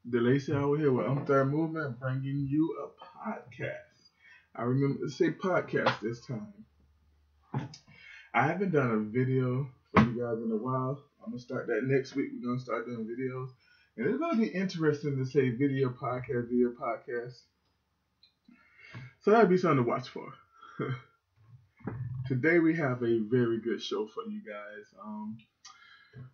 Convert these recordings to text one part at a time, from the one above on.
Delacey over here with Third Movement, bringing you a podcast. I remember to say podcast this time. I haven't done a video for you guys in a while. I'm gonna start that next week. We're gonna start doing videos, and it's gonna be interesting to say video podcast. So that'll be something to watch for. Today we have a very good show for you guys.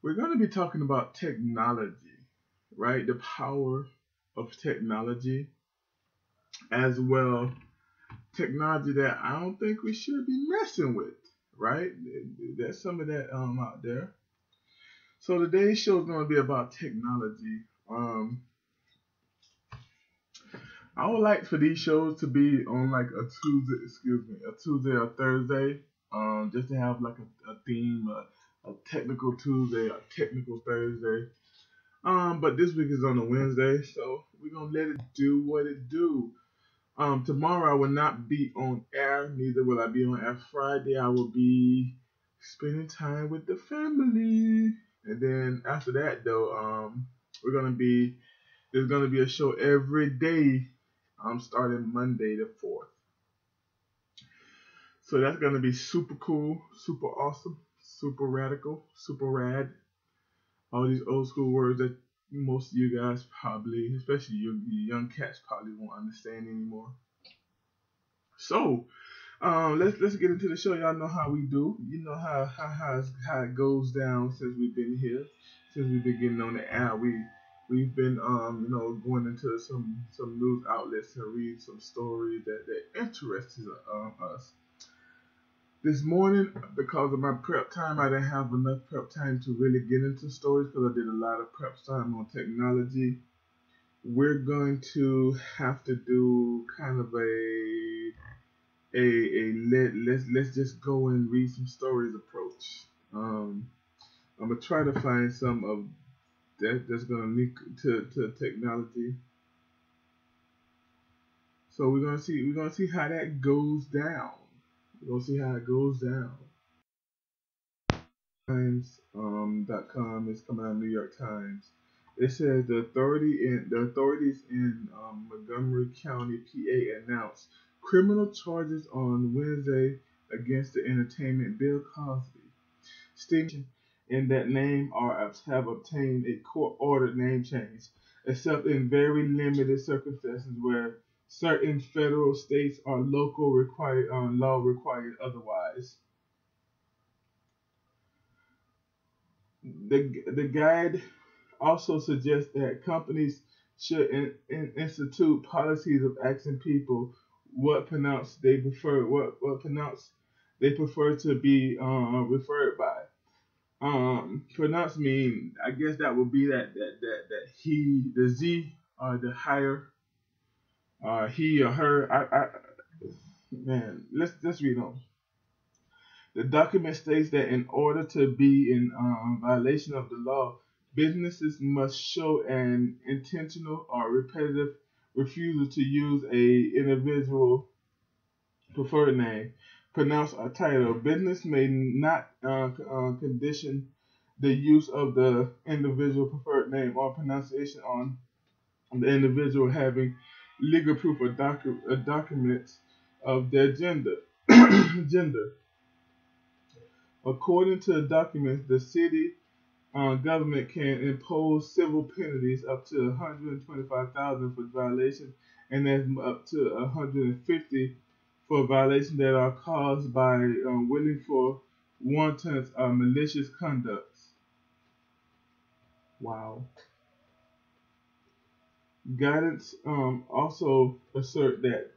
We're gonna be talking about technology, right? The power of technology, as well technology that I don't think we should be messing with, right? There's some of that out there. So today's show is going to be about technology. I would like for these shows to be on like a Tuesday or Thursday, just to have like a theme, a technical Tuesday, a technical Thursday. But this week is on a Wednesday, so we're gonna let it do what it do. Tomorrow I will not be on air, neither will I be on air Friday. I will be spending time with the family. And then after that though, there's gonna be a show every day. Starting Monday the 4th. So that's gonna be super cool, super awesome, super radical, super rad. All these old school words that most of you guys probably, especially you young cats, probably won't understand anymore. So, let's get into the show. Y'all know how we do. You know how it goes down since we've been here, since we've been getting on the air. We've been going into some news outlets and read some stories that interested us. This morning, because of my prep time, I didn't have enough prep time to really get into stories because I did a lot of prep time on technology. We're going to have to do kind of let's just go and read some stories approach. I'm gonna try to find some of that's gonna link to technology. So we're gonna see how that goes down. We're gonna see how it goes down. Times.com is coming out of New York Times. It says the authorities in Montgomery County, PA, announced criminal charges on Wednesday against the entertainment Bill Cosby. Station in that name have obtained a court-ordered name change, except in very limited circumstances where certain federal, states, or local law required otherwise. The guide also suggests that companies should institute policies of asking people what pronounce they prefer, what pronounce they prefer to be referred by. Pronounce mean, I guess that would be that he, the Z, or the higher, he or her. Man, let's read on. The document states that in order to be in violation of the law, businesses must show an intentional or repetitive refusal to use a individual preferred name, pronounce or title. Business may not condition the use of the individual preferred name or pronunciation on the individual having legal proof or documents of their gender. gender. According to the documents, the city government can impose civil penalties up to $125,000 for violation, and then up to $150 for violations that are caused by willing for wanton malicious conducts. Wow. Guidance also assert that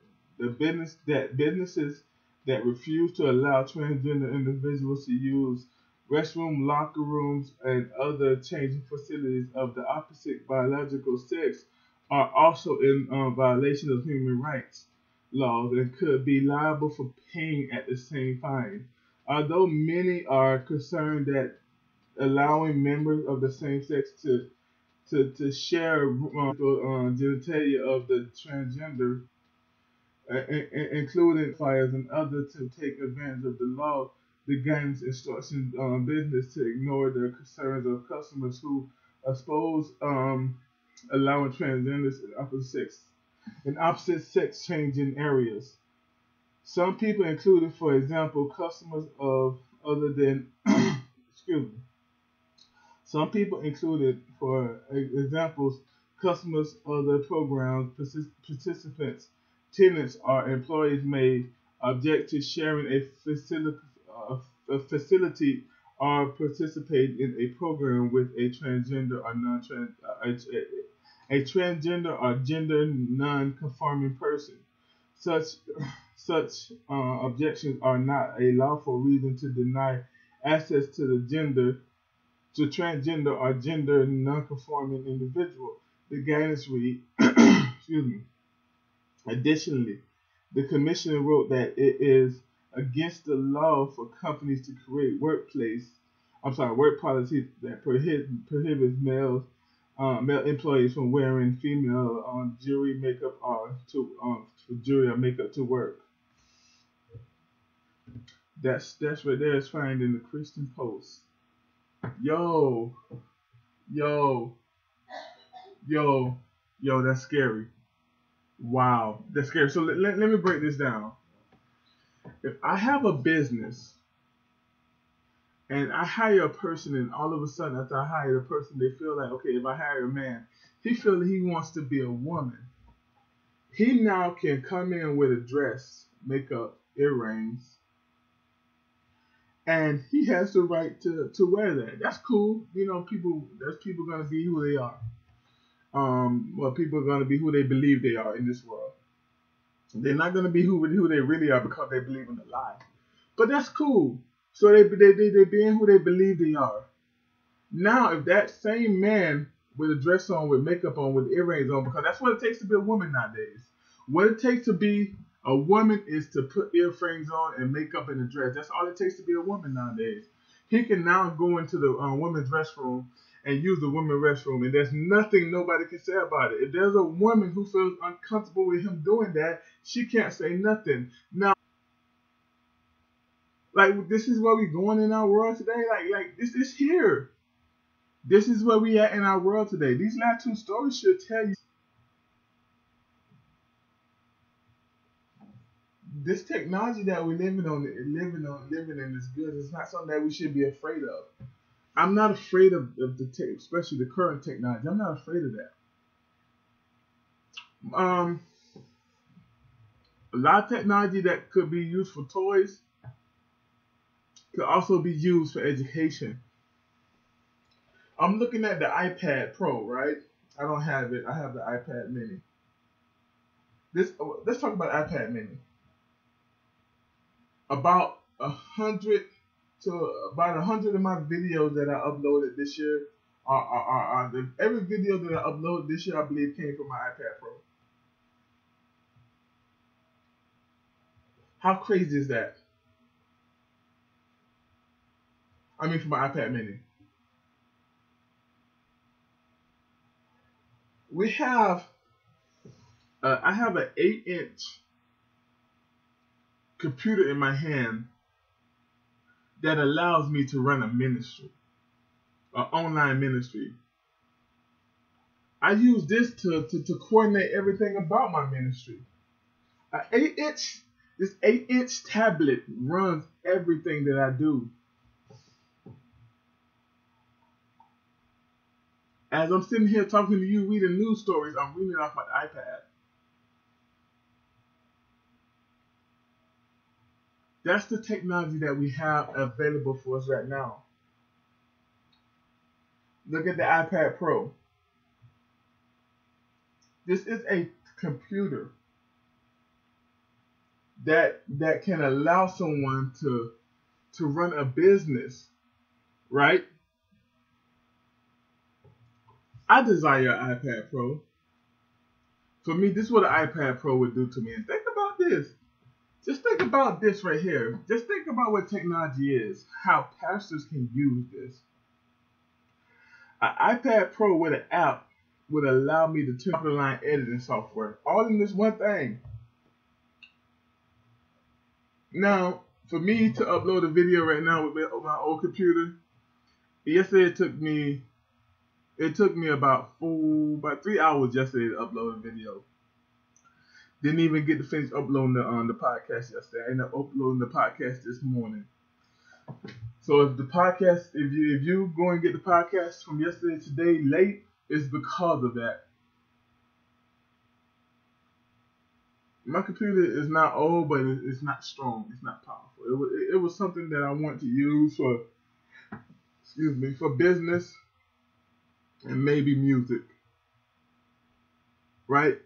businesses that refuse to allow transgender individuals to use restroom, locker rooms, and other changing facilities of the opposite biological sex are also in violation of human rights laws and could be liable for paying at the same fine. Although many are concerned that allowing members of the same sex to share genitalia of the transgender, including fires and others, to take advantage of the law. The guidance instructions on business to ignore the concerns of customers who oppose allowing transgenders and opposite sex change in areas. Some people included, for example, customers of other than excuse me. Some people included, for examples, customers, other programs, participants, tenants, or employees may object to sharing a facility or participate in a program with a transgender or non-trans, a transgender or gender non-conforming person. Such objections are not a lawful reason to deny access to the transgender or gender nonconforming individual. The guidance read, excuse me. Additionally, the commission wrote that it is against the law for companies to create work policies that prohibits male employees from wearing female jewelry, makeup, or jewelry or makeup to work. That's right there is found in the Christian Post. Yo, yo, yo, that's scary. Wow, that's scary. So let me break this down. If I have a business and I hire a person, and all of a sudden after I hire a person, they feel like, okay, if I hire a man, he feels that he wants to be a woman. He now can come in with a dress, makeup, earrings, and he has the right to wear that. That's cool. You know, there's people gonna be who they are. People are gonna be who they believe they are in this world. They're not gonna be who they really are because they believe in a lie. But that's cool. So they being who they believe they are. Now, if that same man with a dress on, with makeup on, with earrings on, because that's what it takes to be a woman nowadays. What it takes to be a woman is to put earrings on and makeup in a dress. That's all it takes to be a woman nowadays. He can now go into the women's restroom and use the women's restroom, and there's nothing nobody can say about it. If there's a woman who feels uncomfortable with him doing that, she can't say nothing. Now, like, this is where we're going in our world today. Like this is here. This is where we at in our world today. These last two stories should tell you this technology that we're living in is good. It's not something that we should be afraid of. I'm not afraid of especially the current technology. I'm not afraid of that. A lot of technology that could be used for toys could also be used for education. I'm looking at the iPad Pro, right? I don't have it. I have the iPad Mini. Let's talk about iPad Mini. About 100 of my videos that I uploaded this year every video that I uploaded this year, I believe, came from my iPad Pro. How crazy is that? I mean, from my iPad Mini. I have an 8-inch computer in my hand that allows me to run a ministry, an online ministry. I use this to coordinate everything about my ministry. This 8-inch tablet runs everything that I do. As I'm sitting here talking to you, reading news stories, I'm reading off my iPad. That's the technology that we have available for us right now. Look at the iPad Pro. This is a computer that can allow someone to run a business, right? I desire an iPad Pro. For me, this is what an iPad Pro would do to me. And think about this. Just think about this right here. Just think about what technology is, how pastors can use this. An iPad Pro with an app would allow me to turn the line editing software, all in this one thing. Now, for me to upload a video right now with my old computer, yesterday it It took me about 3 hours yesterday to upload a video. Didn't even get to finish uploading the podcast yesterday. I ended up uploading the podcast this morning. So if you go and get the podcast from yesterday today late, it's because of that. My computer is not old, but it's not strong. It's not powerful. It was something that I want to use for business and maybe music, right?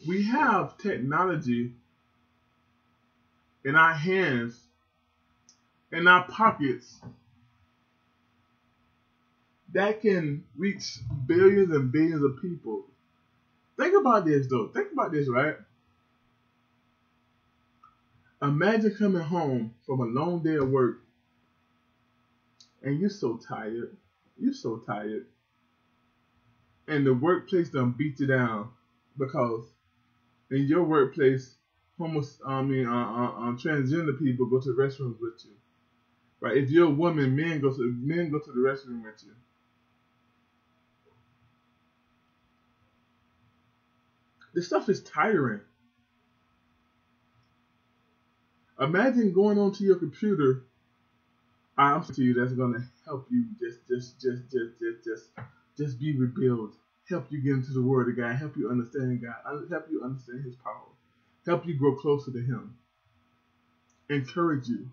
We have technology in our hands, in our pockets, that can reach billions and billions of people. Think about this, though. Think about this, right? Imagine coming home from a long day of work and you're so tired. You're so tired. And the workplace done beat you down because in your workplace, transgender people go to the restrooms with you. Right? If you're a woman, men go to the restroom with you. This stuff is tiring. Imagine going onto your computer. I'm saying to you, that's gonna help you just be rebuilt. Help you get into the Word of God. Help you understand God. Help you understand His power. Help you grow closer to Him. Encourage you.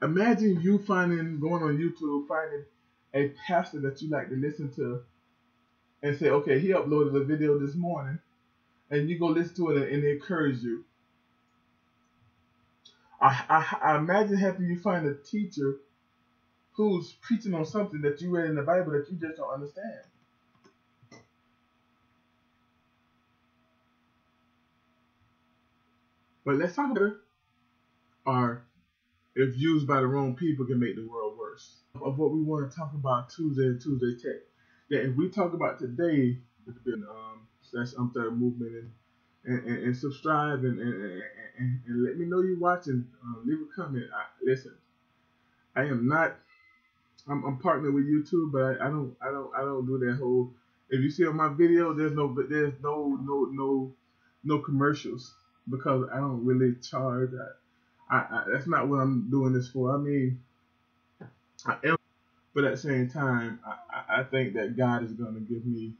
Imagine you going on YouTube, finding a pastor that you like to listen to, and say, okay, he uploaded a video this morning, and you go listen to it and it encourage you. I imagine having you find a teacher who's preaching on something that you read in the Bible that you just don't understand. But let's talk about it. Or if used by the wrong people, can make the world worse. Of what we want to talk about Tuesday and Tuesday Tech. That if we talk about today, / Third Movement and subscribe and let me know you're watching. Leave a comment. Listen, I am not. I'm partnered with YouTube, but I don't do that whole. If you see on my video, there's no commercials because I don't really charge. That's not what I'm doing this for. I mean, I am, but at the same time, I think that God is going to give me.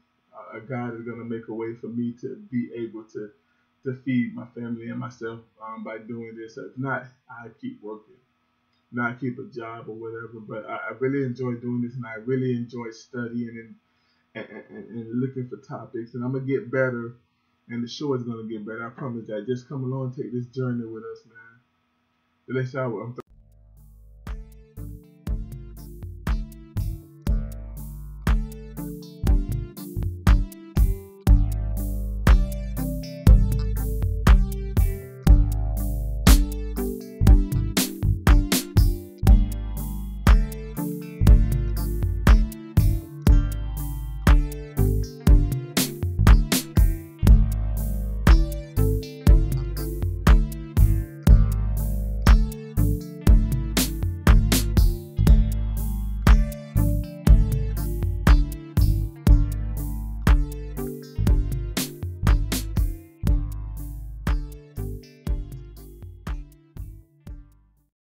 God is going to make a way for me to be able to feed my family and myself by doing this. If not, I keep working. Not keep a job or whatever, but I really enjoy doing this, and I really enjoy studying and looking for topics, and I'm gonna get better, and the show is gonna get better. I promise that. Just come along, and take this journey with us, man. The next hour,